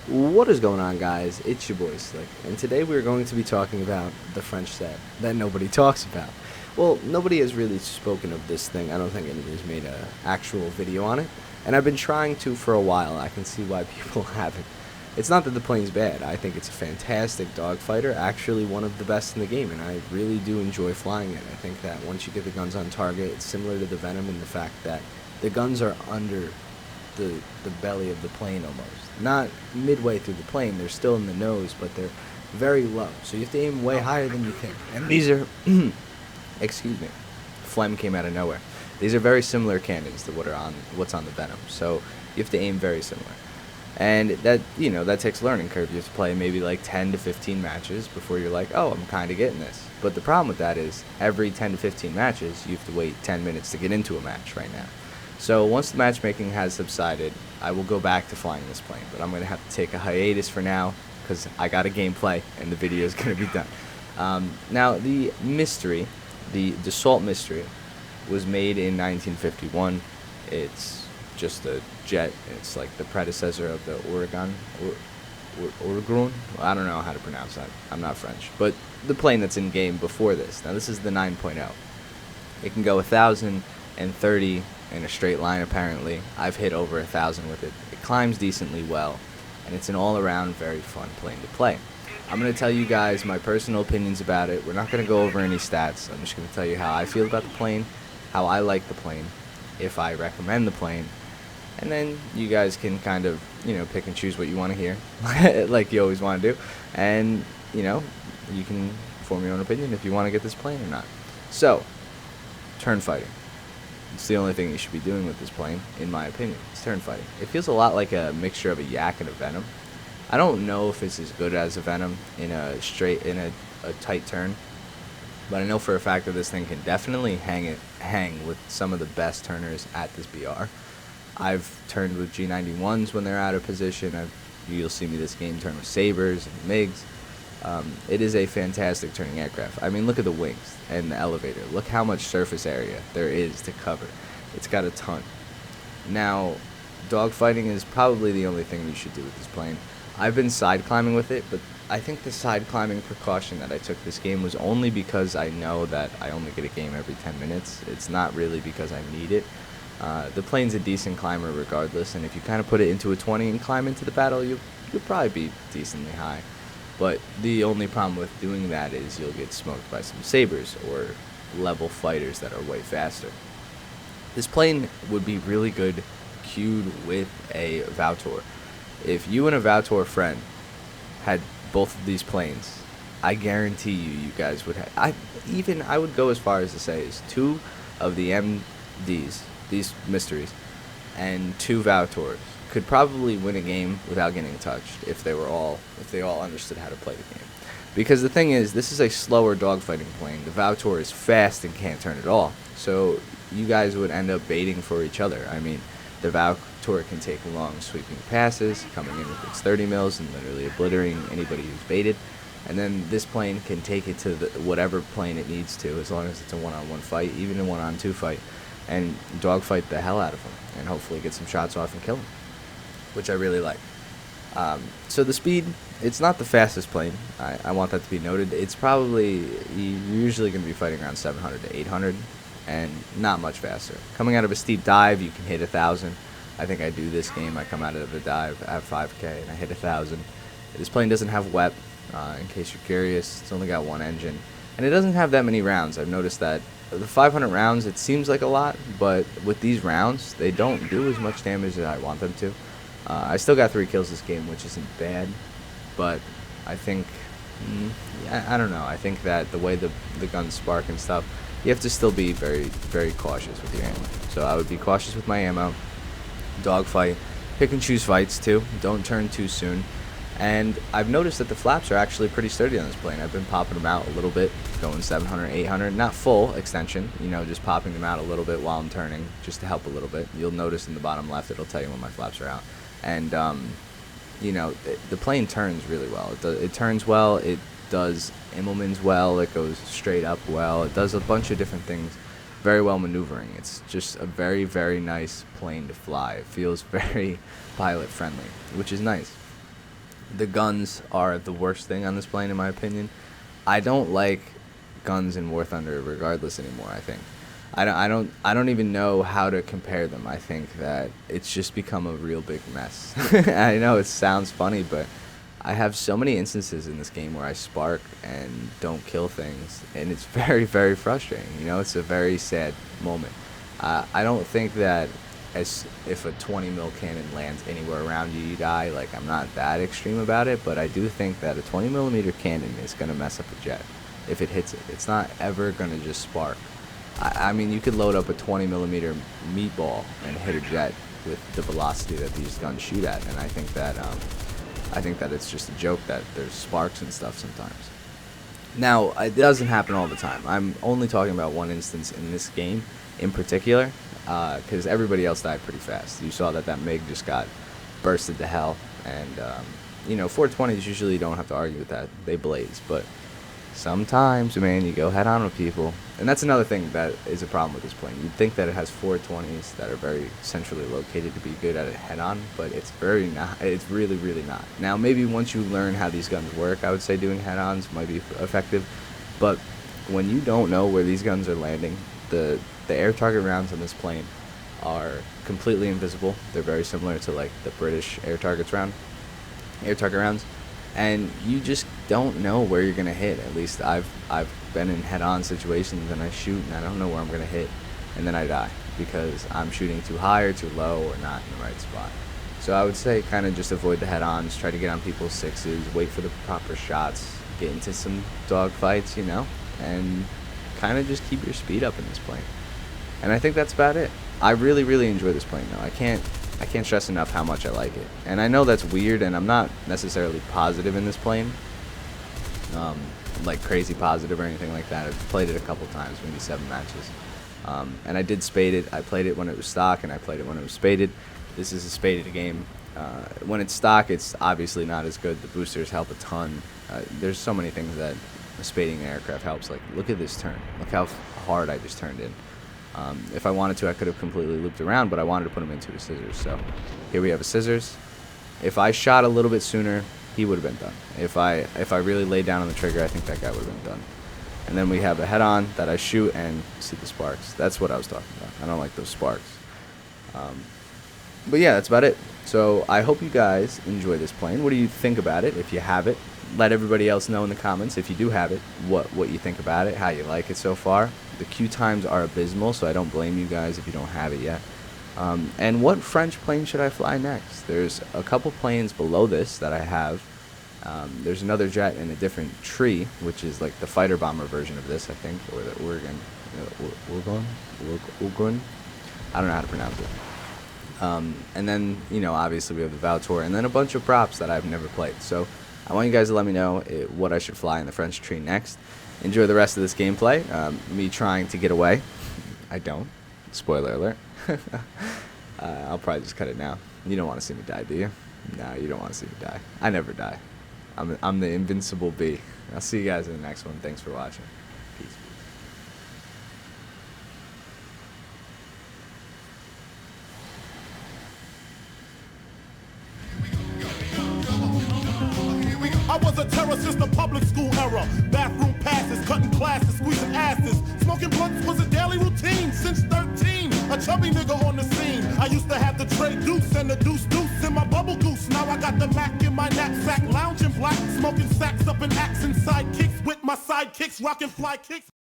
What is going on, guys? It's your boy Slick, and today we're going to be talking about the French set that nobody talks about. Well, nobody has really spoken of this thing. I don't think anybody's made an actual video on it, and I've been trying to for a while. I can see why people haven't. It's not that the plane's bad. I think it's a fantastic dogfighter, actually one of the best in the game, and I really do enjoy flying it. I think that once you get the guns on target, it's similar to the Venom in the fact that the guns are under the belly of the plane almost. Not midway through the plane, they're still in the nose, but they're very low. So you have to aim way higher than you think. And these are, excuse me, phlegm came out of nowhere. These are very similar cannons to what's on the Venom. So you have to aim very similar. And that takes a learning curve. You have to play maybe like 10 to 15 matches before you're like, oh, I'm kind of getting this. But the problem with that is every 10 to 15 matches, you have to wait 10 minutes to get into a match right now. So once the matchmaking has subsided, I will go back to flying this plane. But I'm going to have to take a hiatus for now because I got a gameplay and the video is going to be done. Now, the Mystery, the Dassault Mystery, was made in 1951. It's just a jet. It's like the predecessor of the Oregon. Oregon? I don't know how to pronounce that. I'm not French. But the plane that's in game before this. Now, this is the 9.0. It can go 1,030 in a straight line, apparently. I've hit over 1,000 with it. It climbs decently well, and it's an all-around very fun plane to play. I'm going to tell you guys my personal opinions about it. We're not going to go over any stats. I'm just going to tell you how I feel about the plane, how I like the plane, if I recommend the plane, and then you guys can kind of, pick and choose what you want to hear, like you always want to do, and, you can form your own opinion if you want to get this plane or not. So, turn fighting. It's the only thing you should be doing with this plane, in my opinion. It's turn fighting. It feels a lot like a mixture of a Yak and a Venom. I don't know if it's as good as a Venom in a tight turn, but I know for a fact that this thing can definitely hang with some of the best turners at this BR. I've turned with G91s when they're out of position. You'll see me this game turn with Sabres and MiGs. It is a fantastic turning aircraft. I mean, look at the wings and the elevator. Look how much surface area there is to cover. It's got a ton. Now, dogfighting is probably the only thing you should do with this plane. I've been side climbing with it, but I think the side climbing precaution that I took this game was only because I know that I only get a game every 10 minutes. It's not really because I need it. The plane's a decent climber regardless, and if you kind of put it into a 20 and climb into the battle, you'll probably be decently high. But the only problem with doing that is you'll get smoked by some Sabres or level fighters that are way faster. This plane would be really good queued with a Vautour. If you and a Vautour friend had both of these planes, I guarantee you guys would have. I would go as far as to say is 2 of the MDs, these mysteries, and 2 Vautours could probably win a game without getting touched if they all understood how to play the game. Because the thing is, this is a slower dogfighting plane. The Vautour is fast and can't turn at all. So you guys would end up baiting for each other. I mean, the Vautour can take long sweeping passes, coming in with its 30 mils and literally obliterating anybody who's baited. And then this plane can take it to whatever plane it needs to, as long as it's a one-on-one fight, even a one-on-two fight, and dogfight the hell out of them, and hopefully get some shots off and kill them, which I really like. So the speed, it's not the fastest plane. I want that to be noted. It's probably, you're usually going to be fighting around 700 to 800, and not much faster. Coming out of a steep dive, you can hit 1,000. I think I do this game. I come out of a dive at 5K, and I hit 1,000. This plane doesn't have WEP, in case you're curious. It's only got one engine, and it doesn't have that many rounds. I've noticed that the 500 rounds, it seems like a lot, but with these rounds, they don't do as much damage as I want them to. I still got 3 kills this game, which isn't bad, but I think, I don't know. I think that the way the guns spark and stuff, you have to still be very, very cautious with your ammo. So I would be cautious with my ammo, dogfight, pick and choose fights too. Don't turn too soon. And I've noticed that the flaps are actually pretty sturdy on this plane. I've been popping them out a little bit, going 700, 800, not full extension, just popping them out a little bit while I'm turning, just to help a little bit. You'll notice in the bottom left, it'll tell you when my flaps are out. And, the plane turns really well. It turns well, it does Immelmann's well, it goes straight up well, it does a bunch of different things, very well maneuvering. It's just a very, very nice plane to fly. It feels very pilot friendly, which is nice. The guns are the worst thing on this plane, in my opinion. I don't like guns in War Thunder, regardless anymore. I think I don't even know how to compare them. I think that it's just become a real big mess. I know it sounds funny, but I have so many instances in this game where I spark and don't kill things, and it's very, very frustrating. You know, it's a very sad moment. I don't think that as if a 20 mil cannon lands anywhere around you, you die. Like, I'm not that extreme about it, but I do think that a 20 millimeter cannon is going to mess up a jet if it hits it. It's not ever going to just spark. I mean, you could load up a 20 millimeter meatball and hit a jet with the velocity that these guns shoot at, and I think that it's just a joke that there's sparks and stuff sometimes. Now, it doesn't happen all the time. I'm only talking about one instance in this game in particular, because everybody else died pretty fast. You saw that MiG just got bursted to hell, and you know, 420s usually don't have to argue with that. They blaze, but sometimes, man, you go head on with people. And that's another thing that is a problem with this plane. You'd think that it has 420s that are very centrally located to be good at it head on, but it's very not. It's really, really not. Now, maybe once you learn how these guns work, I would say doing head ons might be effective. But when you don't know where these guns are landing, the air target rounds on this plane are completely invisible. They're very similar to like the British air target rounds. And you just don't know where you're gonna hit. At least I've been in head-on situations and I shoot and I don't know where I'm gonna hit, and then I die because I'm shooting too high or too low or not in the right spot. So I would say kind of just avoid the head-ons, try to get on people's sixes, wait for the proper shots, get into some dogfights, you know, and kind of just keep your speed up in this plane. And I think that's about it. I really, really enjoy this plane though. I can't stress enough how much I like it. And I know that's weird, and I'm not necessarily positive in this plane, like crazy positive or anything like that. I've played it a couple times, maybe 7 matches. And I did spade it. I played it when it was stock, and I played it when it was spaded. This is a spaded game. When it's stock, it's obviously not as good. The boosters help a ton. There's so many things that spading an aircraft helps. Like, look at this turn. Look how hard I just turned in. If I wanted to, I could have completely looped around, but I wanted to put him into a scissors. So here we have a scissors. If I shot a little bit sooner, he would have been done. If I really laid down on the trigger, I think that guy would have been done. And then we have a head-on that I shoot and see the sparks. That's what I was talking about. I don't like those sparks. But yeah, that's about it. So I hope you guys enjoy this plane. What do you think about it? If you have it, let everybody else know in the comments, if you do have it, what you think about it, how you like it so far. The queue times are abysmal, so I don't blame you guys if you don't have it yet. And what French plane should I fly next? There's a couple planes below this that I have. There's another jet in a different tree, which is like the fighter bomber version of this, I think, or the Oregon. I don't know how to pronounce it. And then, you know, obviously we have the Vautour, and then a bunch of props that I've never played. So I want you guys to let me know what I should fly in the French tree next. Enjoy the rest of this gameplay. Me trying to get away. I don't. Spoiler alert. I'll probably just cut it now. You don't want to see me die, do you? No, you don't want to see me die. I never die. I'm the invincible bee. I'll see you guys in the next one. Thanks for watching. Peace. I was a terror since the public school era. Bathroom passes, cutting classes, squeezing asses. Smoking blunts was a daily routine since 13. A chubby nigga on the scene. I used to have the tray deuce and the deuce in my bubble goose. Now I got the Mac in my knapsack, lounging black, smoking sacks up in axe and sidekicks with my sidekicks, rocking fly kicks.